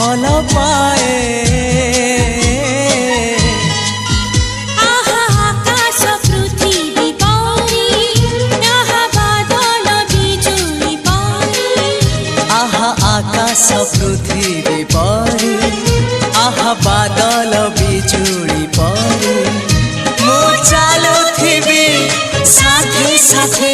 भल पाए। आहा आकाश पृथ्वी परी, आहा बादल बिजुली परी, आहा आकाश पृथ्वी परी, आहा बादल बिजुली परी। मु चालुथिबी साथे साथे